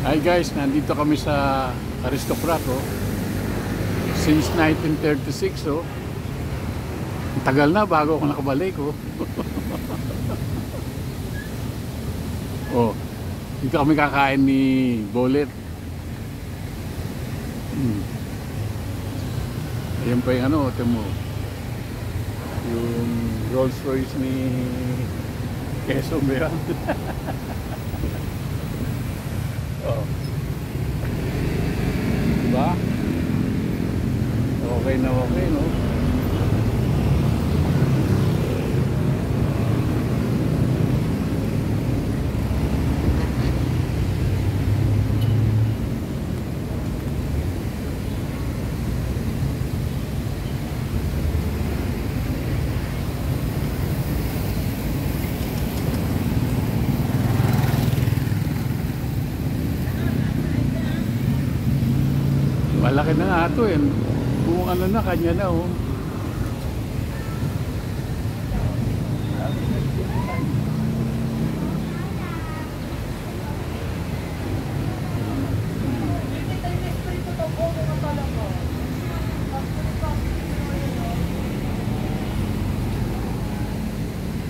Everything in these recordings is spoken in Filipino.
Hi guys, nandito kami sa Aristocrat since 1936 Ang tagal na bago ako nakabalik dito kami kakain ni Bolet. Ayan pa yung yung Rolls Royce ni Quezon ba yan? Diba? Okay na okay, no? Malaki na nga ito kung ano na, kanya na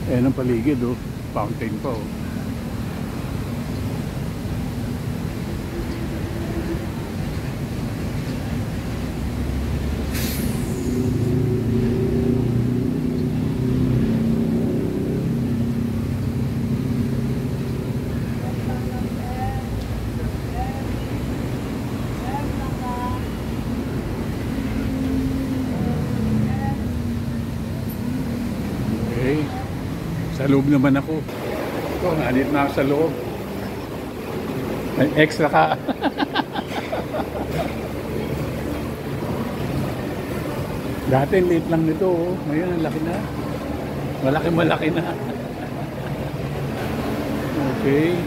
Ayan ang paligid fountain pa Sa loob naman ako. Nandito na ako sa loob. May extra ka. Dati late lang nito Ngayon ang laki na. Malaki na. Okay.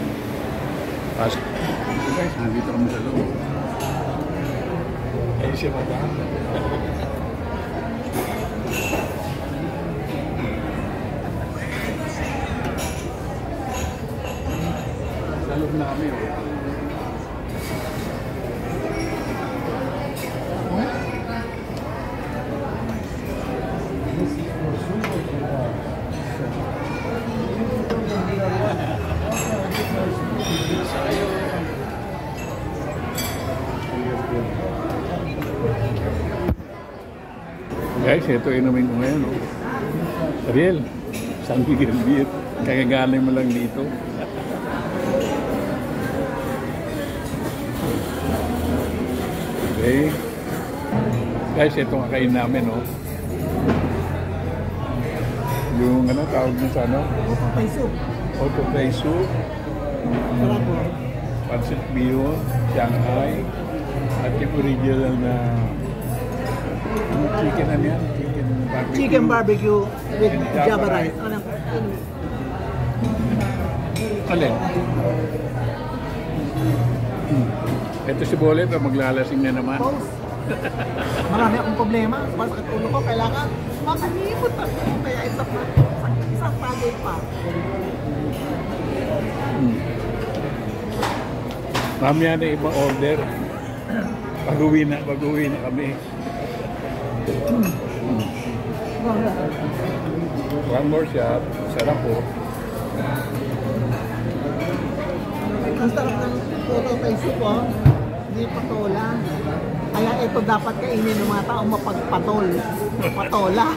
Pasok. Guys, nandito kami sa loob. Siya ba ba? Loob na kami Guys, ito inumin ko ngayon Ariel, San Miguel Beer. Kagagaling mo lang dito. Okay. Guys, ito ang kain namin yung tawag mo sa Autopay soup. Autopay soup. Pancit Bihon, Shanghai, at yung original na chicken barbecue. Chicken barbecue with Java rice. Alin? Ito si Bolet maglalasing na naman. Marami akong problema. Masakit ulo ko. Kailangan makalipot ako. Kaya isang bagay pa. Mamaya na ibang order. Pag-uwi na kami. One more shot. Sarap Ang sarap ng autopay soup Hindi patola. Kaya ito dapat kainin ng mga taong mapagpatol. Patola.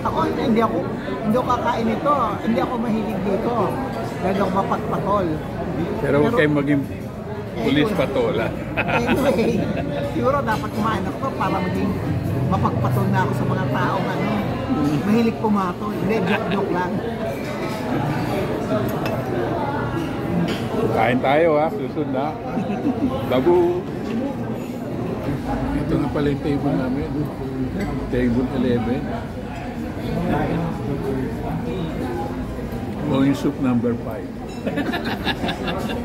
Ako hindi ako kakain ito. Hindi ako mahilig dito. Dahil ako mapagpatol. Pero huwag kayong maging pulis patola. Anyway, siguro dapat kumain ako para maging mapagpatol na ako sa mga taong mahilig pumatol. Hindi, joke lang. Kain tayo susunod na. Babu. Ito na pala yung table namin. Table 11. Going soup number 5.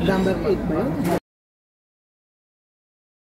Number 8 ba yun?